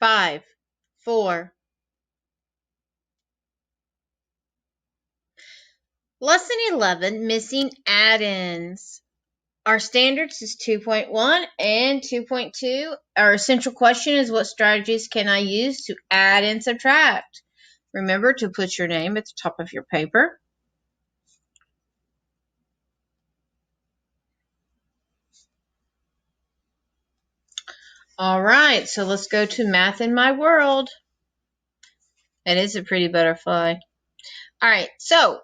5, 4. Lesson 11, Missing Addends. Our standards is 2.1 and 2.2. Our essential question is, what strategies can I use to add and subtract? Remember to put your name at the top of your paper. All right, so let's go to Math in My World. It is a pretty butterfly. All right, so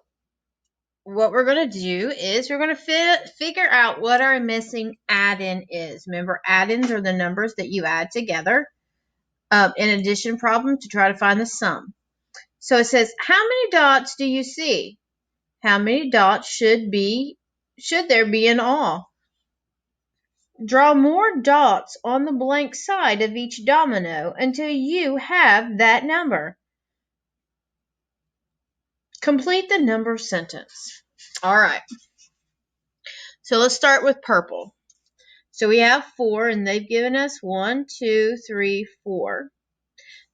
what we're going to do is we're going to figure out what our missing add-in is. Remember, add-ins are the numbers that you add together in addition problem to try to find the sum. So it says, how many dots do you see? How many dots should there be in all? Draw more dots on the blank side of each domino until you have that number. Complete the number sentence. All right. So let's start with purple. So we have 4, and they've given us 1, 2, 3, 4.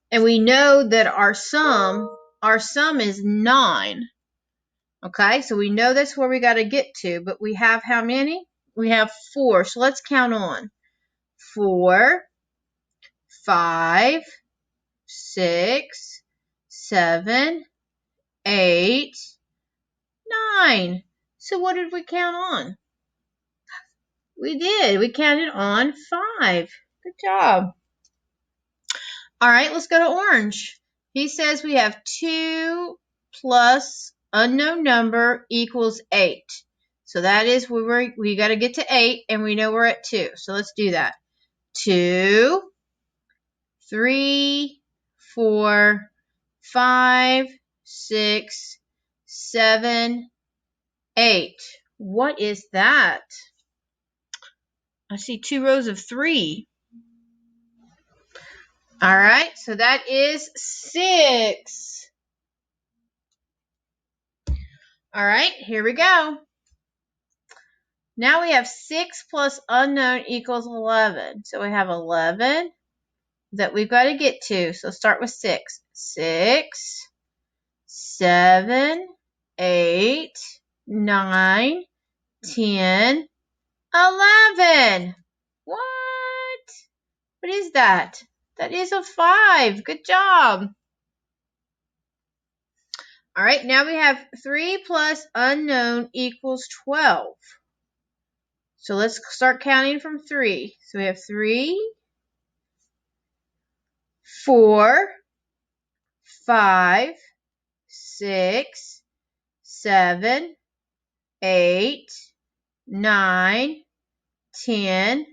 And we know that our sum is 9. Okay, so we know that's where we got to get to, but we have how many? We have 4. So let's count on. 4, 5, 6, 7, 8, 9. So what did we count on? We did. We counted on 5. Good job. All right, let's go to orange. He says we have 2 plus unknown number equals 8. So that is where we got to get to 8, and we know we're at 2. So let's do that. 2, 3, 4, 5, 6, 7, 8. What is that? I see 2 rows of 3. All right, so that is 6. All right, here we go. Now we have 6 plus unknown equals 11. So we have 11 that we've got to get to. So start with 6. 6, 7, 8, 9, 10, 11. What? What is that? That is a 5. Good job. All right, now we have 3 plus unknown equals 12. So let's start counting from 3. So we have 3, 4, 5, 6, 7, 8, 9, 10,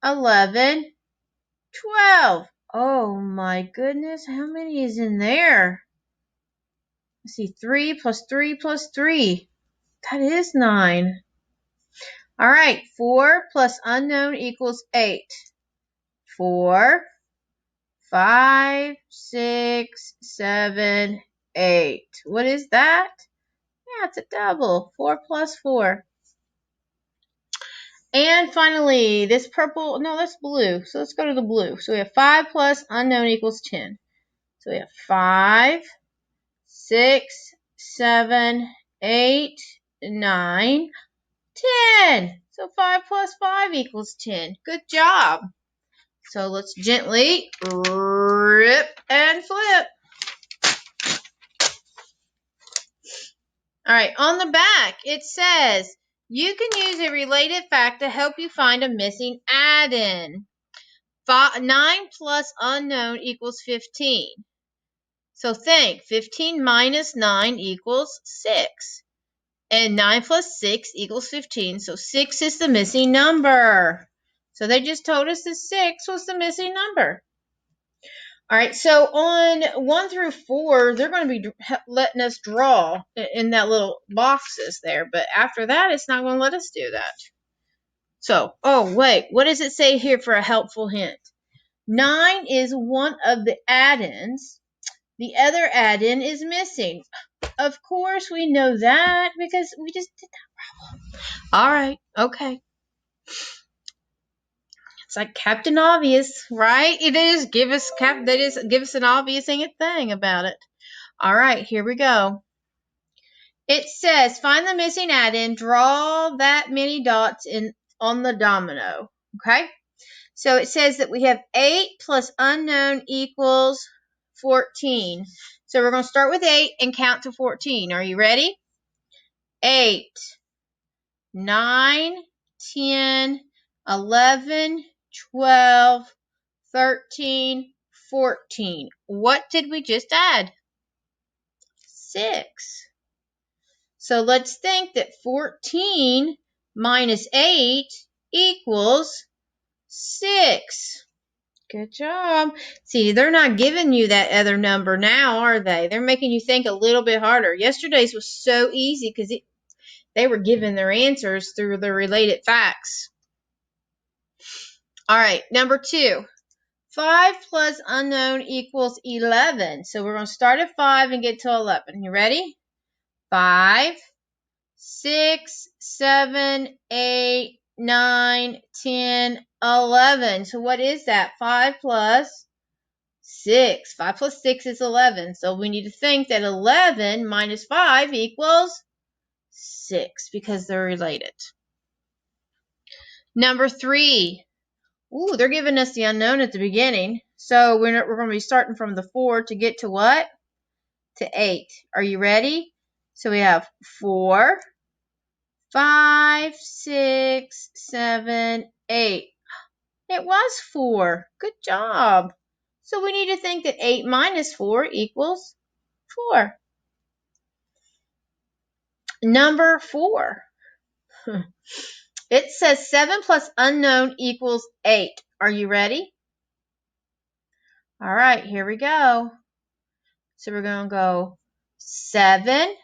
11, 12. Oh my goodness, how many is in there? Let's see, 3 plus 3 plus 3. That is 9. All right, 4 plus unknown equals 8. 4, 5, 6, 7, 8. What is that? Yeah, it's a double. 4 plus 4. And finally, this purple, no, that's blue. So let's go to the blue. So we have 5 plus unknown equals 10. So we have 5, 6, 7, 8, 9, 10. So 5 plus 5 equals 10. Good job. So let's gently rip and flip. All right, on the back, it says, you can use a related fact to help you find a missing add-in. 9 plus unknown equals 15. So think, 15 minus 9 equals 6. And 9 plus 6 equals 15. So 6 is the missing number. So they just told us that 6 was the missing number. All right, so on 1 through 4, they're going to be letting us draw in that little boxes there. But after that, it's not going to let us do that. So, oh, wait, what does it say here for a helpful hint? 9 is one of the add-ins. The other add-in is missing. Of course, we know that because we just did that problem. All right, okay. It's like Captain Obvious, right? It is. Give us an obvious thing about it. All right, here we go. It says, find the missing addend, draw that many dots on the domino. Okay? So it says that we have 8 plus unknown equals 14. So we're going to start with 8 and count to 14. Are you ready? 8, 9, 10, 11, 12, 13, 14. What did we just add? 6. So let's think that 14 minus 8 equals 6. Good job. See, they're not giving you that other number now, are they? They're making you think a little bit harder. Yesterday's was so easy because they were giving their answers through the related facts. All right, number 2. 5 plus unknown equals 11. So we're going to start at 5 and get to 11. You ready? 5, 6, 7, 8, 9, 10, 11. So what is that? 5 plus 6. 5 plus 6 is 11. So we need to think that 11 minus 5 equals 6 because they're related. Number 3. Ooh, they're giving us the unknown at the beginning. So we're going to be starting from the 4 to get to what? To 8. Are you ready? So we have 4, 5, 6, 7, 8. It was 4. Good job. So we need to think that 8 minus 4 equals 4. Number 4. It says 7 plus unknown equals 8. Are you ready? All right, here we go. So we're going to go 7,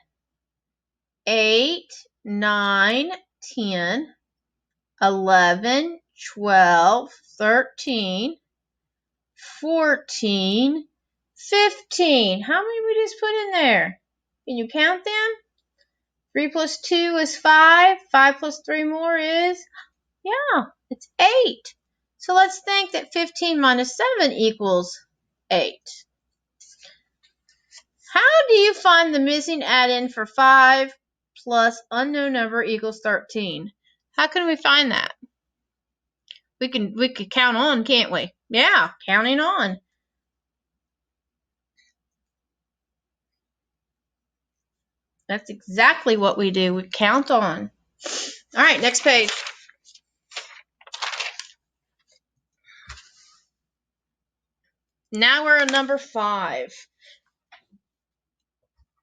8, 9, 10, 11, 12, 13, 14, 15. How many we just put in there? Can you count them? 3 plus 2 is 5. 5 plus 3 more is, yeah, it's 8. So let's think that 15 minus 7 equals 8. How do you find the missing addend for 5 plus unknown number equals 13? How can we find that? We could count on, can't we? Yeah, counting on. That's exactly what we do. We count on. All right, next page. Now we're on number 5.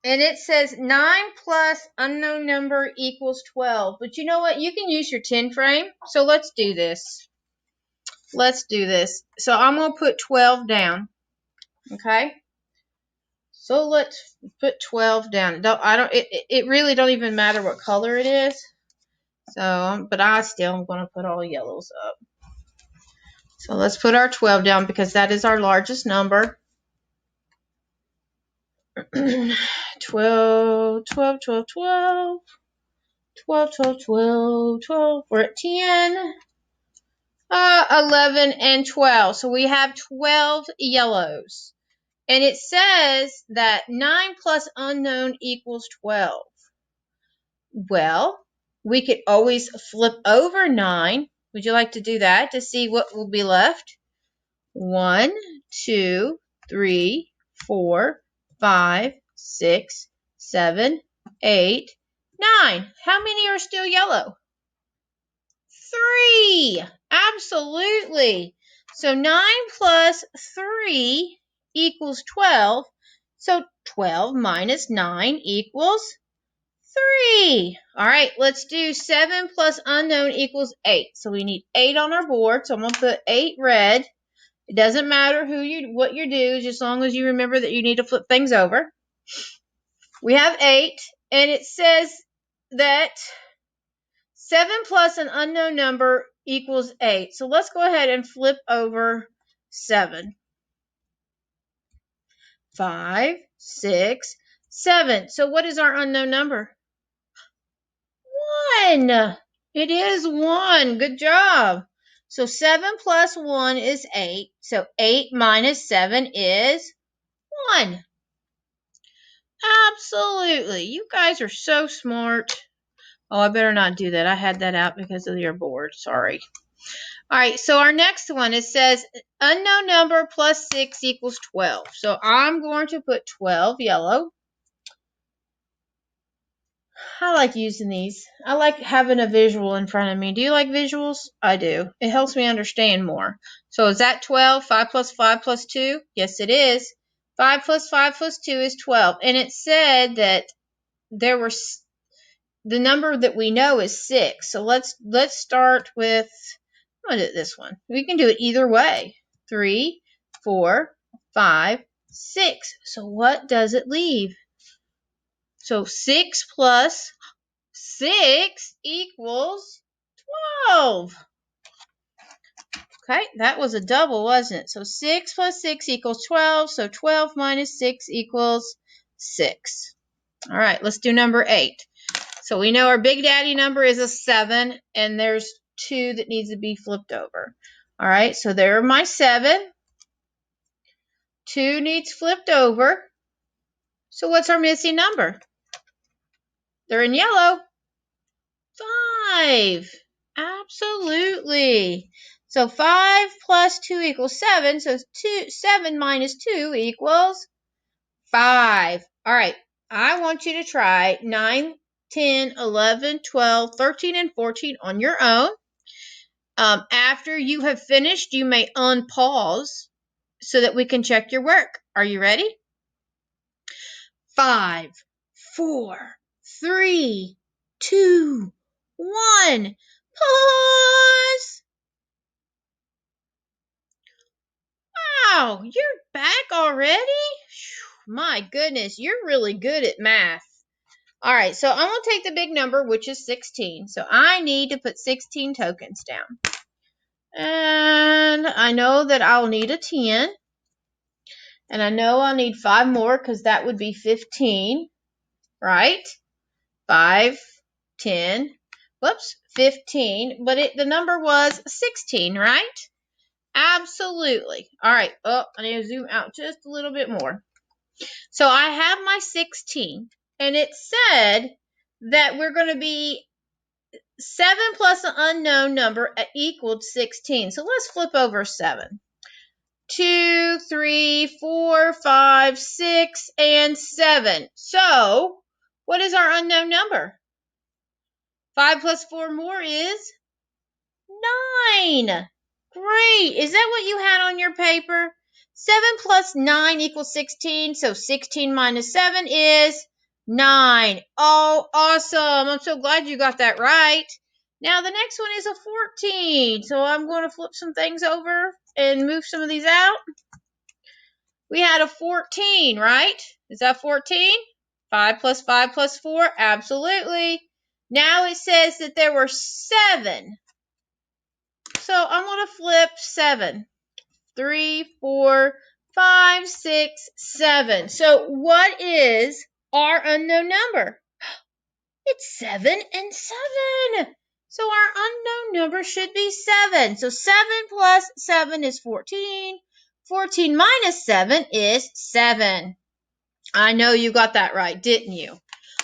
And it says 9 plus unknown number equals 12. But you know what? You can use your 10 frame. So let's do this. Let's do this. So I'm going to put 12 down. Okay? So let's put 12 down. It really don't even matter what color it is. So, but I still am going to put all yellows up. So let's put our 12 down because that is our largest number. 12, 12, 12, 12, 12, 12, 12, 12. We're at 10, 11, and 12. So we have 12 yellows. And it says that 9 plus unknown equals 12. Well, we could always flip over 9. Would you like to do that to see what will be left? 1, 2, 3, 4, 5, 6, 7, 8, 9. How many are still yellow? 3. Absolutely. So 9 plus 3 equals 12. So 12 minus 9 equals 3. All right, let's do 7 plus unknown equals 8. So we need 8 on our board. So I'm going to put 8 red. It doesn't matter what you do, just as long as you remember that you need to flip things over. We have 8, and it says that 7 plus an unknown number equals 8. So let's go ahead and flip over 7. 5, 6, 7. So what is our unknown number? 1. It is 1. Good job. So 7 plus 1 is 8. So 8 minus 7 is 1. Absolutely. You guys are so smart. Oh, I better not do that. I had that out because of your board. Sorry. All right, so our next one, it says unknown number plus 6 equals 12. So I'm going to put 12 yellow. I like using these. I like having a visual in front of me. Do you like visuals? I do. It helps me understand more. So is that 12? 5 plus 5 plus 2? Yes, it is. 5 plus 5 plus 2 is 12. And it said that there were the number that we know is 6. So let's start with, I'm going to do this one. We can do it either way. 3, 4, 5, 6. So what does it leave? So 6 plus 6 equals 12. Okay, that was a double, wasn't it? So 6 plus 6 equals 12. So 12 minus 6 equals 6. All right, let's do number 8. So we know our Big Daddy number is a 7, and there's 2 that needs to be flipped over. All right, so there are my 7. 2 needs flipped over. So what's our missing number? They're in yellow. 5. Absolutely. So 5 plus 2 equals 7. So 7 minus 2 equals 5. All right. I want you to try 9, 10, 11, 12, 13, and 14 on your own. After you have finished, you may unpause so that we can check your work. Are you ready? 5, 4, 3, 2, 1. Pause. Wow, you're back already? Whew, my goodness, you're really good at math. All right, so I'm going to take the big number, which is 16. So I need to put 16 tokens down. And I know that I'll need a 10. And I know I'll need 5 more because that would be 15, right? 5, 10, whoops, 15. But the number was 16, right? Absolutely. All right. Oh, I need to zoom out just a little bit more. So I have my 16, and it said that we're going to be 7 plus an unknown number equaled 16. So let's flip over 7. 2, 3, 4, 5, 6, and 7. So what is our unknown number? 5 plus 4 more is 9. Great. Is that what you had on your paper? 7 plus 9 equals 16. So 16 minus 7 is 9. Oh, awesome. I'm so glad you got that right. Now the next one is a 14. So I'm going to flip some things over and move some of these out. We had a 14, right? Is that 14? 5 plus 5 plus 4? Absolutely. Now it says that there were 7. So I'm going to flip 7. 3, 4, 5, 6, 7. So what is our unknown number? It's 7 and 7. So our unknown number should be 7. So 7 plus 7 is 14. 14 minus 7 is 7. I know you got that right, didn't you?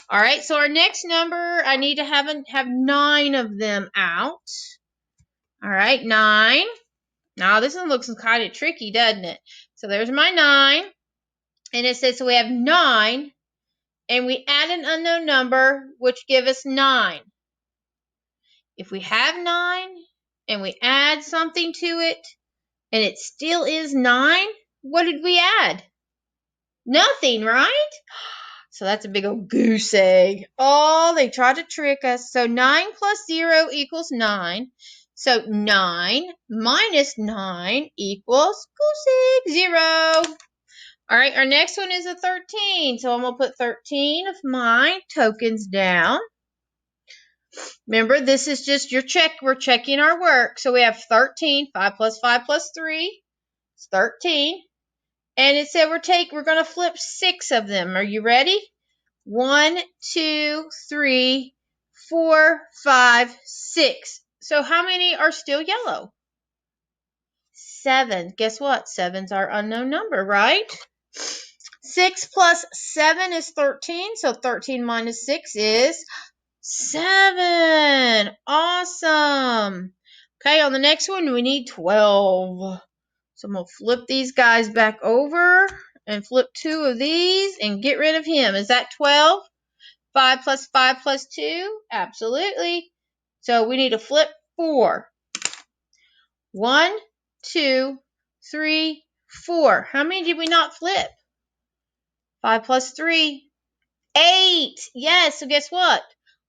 All right, so our next number, I need to have 9 of them out. All right, 9. Now, this one looks kind of tricky, doesn't it? So there's my 9. And it says, so we have 9. And we add an unknown number, which gives us 9. If we have 9 and we add something to it, and it still is 9, what did we add? Nothing, right? So that's a big old goose egg. Oh, they tried to trick us. So 9 plus 0 equals 9. So 9 minus 9 equals goose egg, 0. All right, our next one is a 13. So I'm going to put 13 of my tokens down. Remember, this is just your check. We're checking our work. So we have 13. 5 plus 5 plus 3 is 13. And it said we're going to flip 6 of them. Are you ready? 1, 2, 3, 4, 5, 6. So how many are still yellow? 7. Guess what? 7's our unknown number, right? 6 plus 7 is 13, so 13 minus 6 is 7. Awesome. Okay, on the next one, we need 12. So I'm going to flip these guys back over and flip 2 of these and get rid of him. Is that 12? 5 plus 5 plus 2? Absolutely. So we need to flip 4. 1, 2, 3, 4. How many did we not flip? 5 plus 3. 8. Yes, so guess what?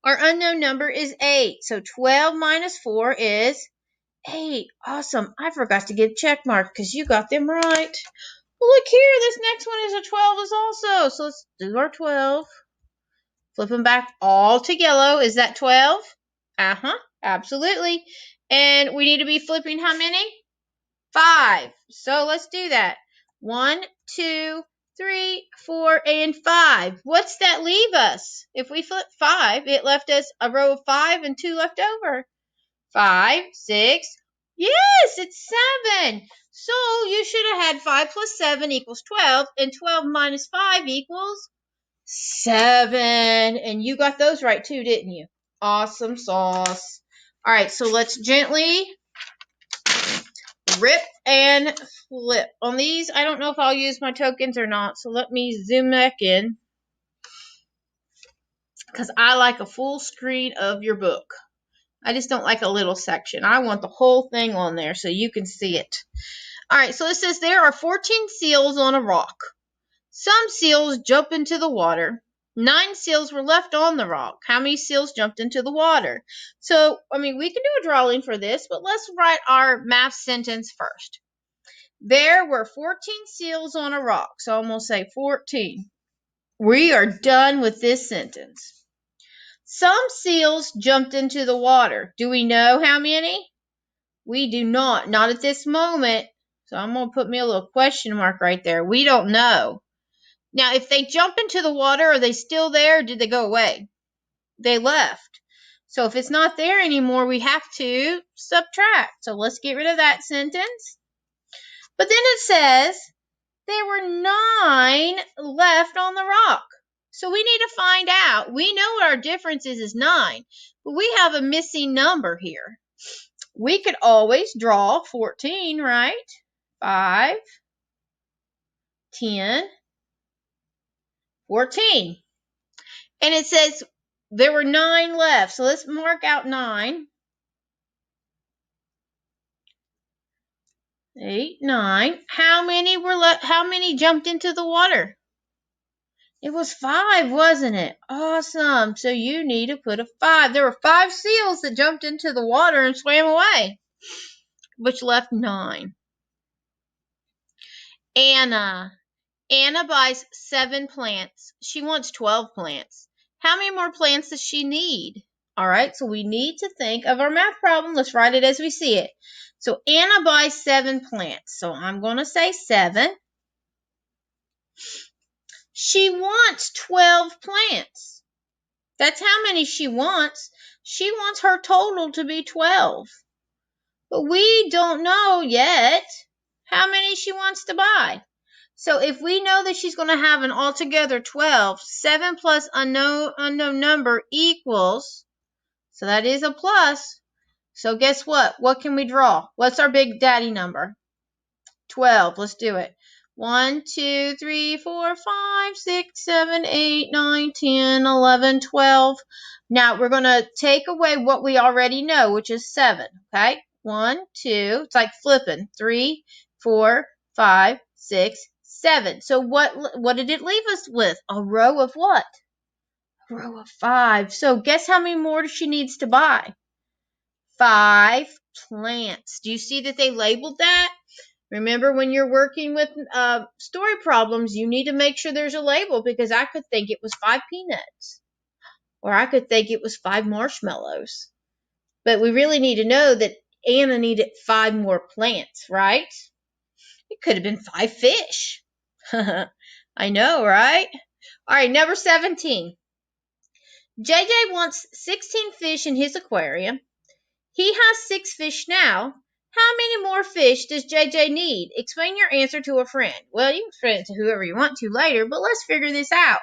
Our unknown number is 8. So 12 minus 4 is 8. Awesome. I forgot to get a check mark because you got them right. Well, look here. This next one is a 12 as also. So let's do our 12. Flip them back all to yellow. Is that 12? Uh-huh. Absolutely. And we need to be flipping how many? 5. So let's do that. 1, 2, 3, 4, and 5. What's that leave us? If we flip 5, it left us a row of 5 and 2 left over. 5, 6. Yes, it's 7. So you should have had 5 plus 7 equals 12, and 12 minus 5 equals 7. And you got those right too, didn't you? Awesome sauce. All right, so let's gently rip and flip. On these, I don't know if I'll use my tokens or not, so let me zoom back in because I like a full screen of your book. I just don't like a little section. I want the whole thing on there so you can see it. All right, so it says there are 14 seals on a rock. Some seals jump into the water. 9 seals were left on the rock. How many seals jumped into the water? So, we can do a drawing for this, but let's write our math sentence first. There were 14 seals on a rock. So I'm going to say 14. We are done with this sentence. Some seals jumped into the water. Do we know how many? We do not. Not at this moment. So I'm going to put me a little question mark right there. We don't know. Now, if they jump into the water, are they still there or did they go away? They left. So if it's not there anymore, we have to subtract. So let's get rid of that sentence. But then it says there were 9 left on the rock. So we need to find out. We know what our difference is 9, but we have a missing number here. We could always draw 14, right? 5, 10, 14. And it says there were 9 left. So let's mark out 9. 8, 9. How many were left? How many jumped into the water? It was 5, wasn't it? Awesome. So you need to put a 5. There were 5 seals that jumped into the water and swam away, which left 9. Anna buys 7 plants. She wants 12 plants. How many more plants does she need? All right, so we need to think of our math problem. Let's write it as we see it. So Anna buys 7 plants. So I'm going to say 7. She wants 12 plants. That's how many she wants. She wants her total to be 12. But we don't know yet how many she wants to buy. So if we know that she's going to have an altogether 12, 7 plus unknown number equals, so that is a plus. So guess what? What can we draw? What's our big daddy number? 12. Let's do it. 1, 2, 3, 4, 5, 6, 7, 8, 9, 10, 11, 12. Now we're going to take away what we already know, which is 7. Okay? 1, 2. It's like flipping. 3, 4, 5, 6, 7. So what did it leave us with? A row of what? A row of 5. So guess how many more she needs to buy? 5 plants. Do you see that they labeled that? Remember, when you're working with story problems, you need to make sure there's a label, because I could think it was 5 peanuts, or I could think it was 5 marshmallows. But we really need to know that Anna needed 5 more plants, right? It could have been 5 fish. I know, right? All right, number 17. JJ wants 16 fish in his aquarium. He has 6 fish now. How many more fish does JJ need? Explain your answer to a friend. Well, you can explain it to whoever you want to later, but let's figure this out.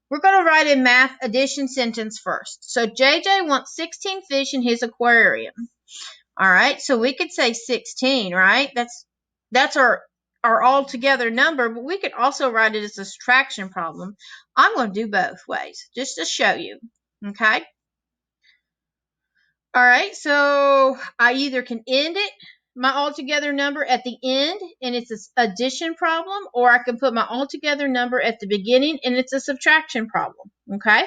We're going to write a math addition sentence first. So JJ wants 16 fish in his aquarium. All right, so we could say 16, right? That's our altogether number, but we could also write it as a subtraction problem. I'm going to do both ways just to show you. Okay? All right, so I either can end it, my altogether number at the end, and it's an addition problem, or I can put my altogether number at the beginning, and it's a subtraction problem. Okay?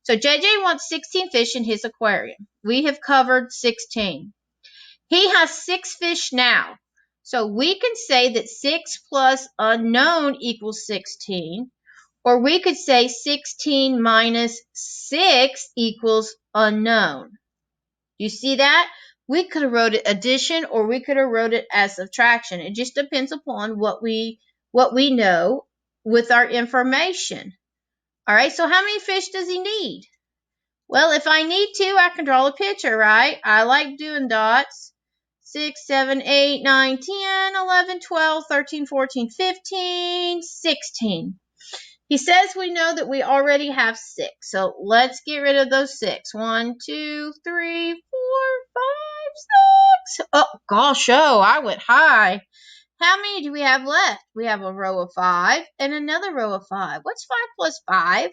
So JJ wants 16 fish in his aquarium. We have covered 16. He has 6 fish now. So we can say that 6 plus unknown equals 16. Or we could say 16 minus 6 equals unknown. You see that? We could have wrote it addition, or we could have wrote it as subtraction. It just depends upon what we know with our information. All right, so how many fish does he need? Well, if I need to, I can draw a picture, right? I like doing dots. 6, 7, 8, 9, 10, 11, 12, 13, 14, 15, 16. He says we know that we already have 6. So let's get rid of those 6. 1, 2, 3, 4, 5, 6. Oh, gosh, I went high. How many do we have left? We have a row of 5 and another row of 5. What's 5 plus 5?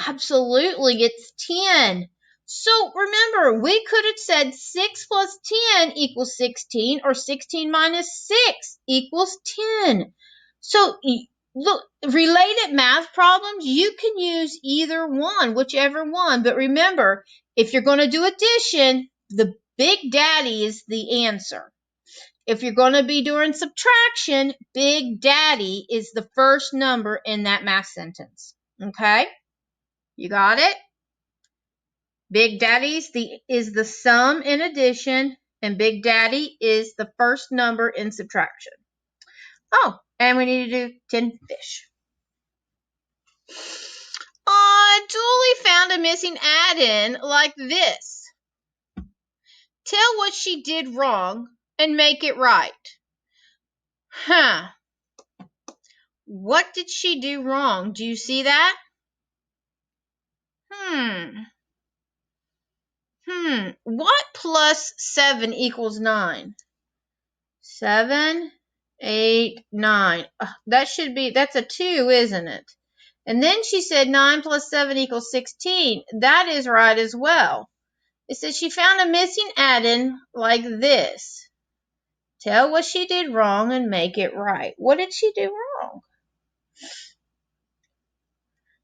Absolutely, it's 10. So remember, we could have said 6 plus 10 equals 16, or 16 minus 6 equals 10. So look, related math problems, you can use either one, whichever one. But remember, if you're going to do addition, the Big Daddy is the answer. If you're going to be doing subtraction, Big Daddy is the first number in that math sentence. Okay? You got it? Big Daddy is the sum in addition, and Big Daddy is the first number in subtraction. Oh, and we need to do 10 fish. Julie found a missing add-in like this. Tell what she did wrong and make it right. What did she do wrong? Do you see that? What plus 7 equals 9? 7, 8, 9. That's a 2, isn't it? And then she said 9 plus 7 equals 16. That is right as well. It says she found a missing add-in like this. Tell what she did wrong and make it right. What did she do wrong?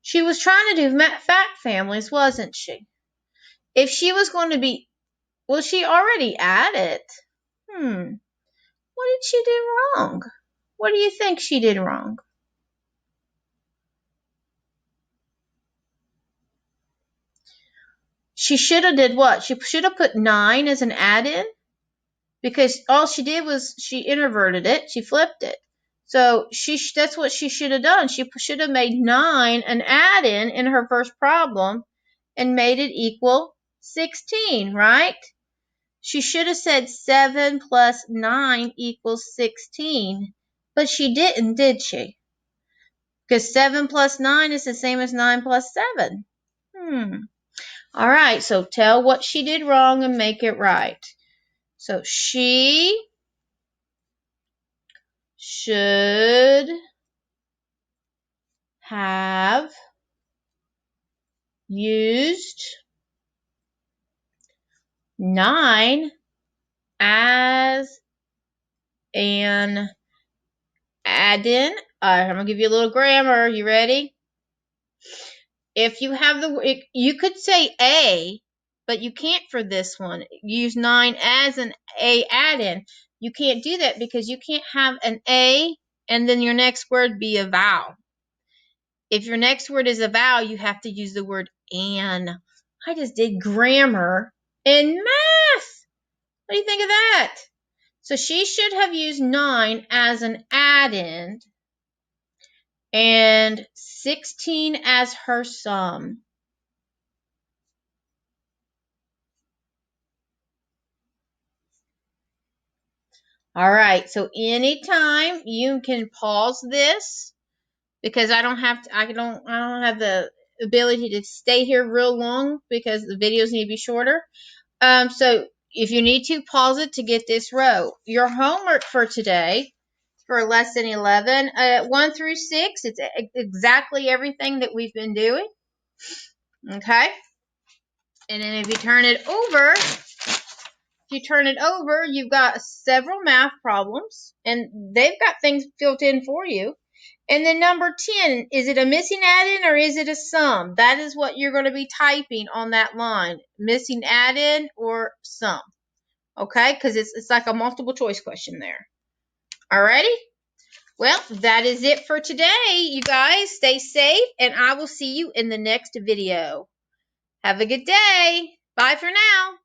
She was trying to do fact families, wasn't she? If she was going to be, well, she already added. What did she do wrong? What do you think she did wrong? She should have did what? She should have put 9 as an add-in, because all she did was she inverted it. She flipped it. So that's what she should have done. She should have made 9 an add-in in her first problem and made it equal 16, right? She should have said 7 plus 9 equals 16, but she didn't, did she? Because 7 plus 9 is the same as 9 plus 7. All right, so tell what she did wrong and make it right. So she should have used 9 as an add-in. I'm going to give you a little grammar. You ready? If you have you could say A, but you can't for this one. Use 9 as an A add-in. You can't do that because you can't have an A and then your next word be a vowel. If your next word is a vowel, you have to use the word an. I just did grammar in math. What do you think of that? So she should have used 9 as an add-in and 16 as her sum. All right, so anytime you can pause this because I don't have the ability to stay here real long because the videos need to be shorter. So if you need to, pause it to get this row. Your homework for today for lesson 11, 1 through 6, it's exactly everything that we've been doing. Okay? And then if you turn it over, you've got several math problems, and they've got things built in for you. And then number 10, is it a missing add-in or is it a sum? That is what you're going to be typing on that line, missing add-in or sum. Okay, because it's like a multiple choice question there. Alrighty? Well, that is it for today, you guys. Stay safe, and I will see you in the next video. Have a good day. Bye for now.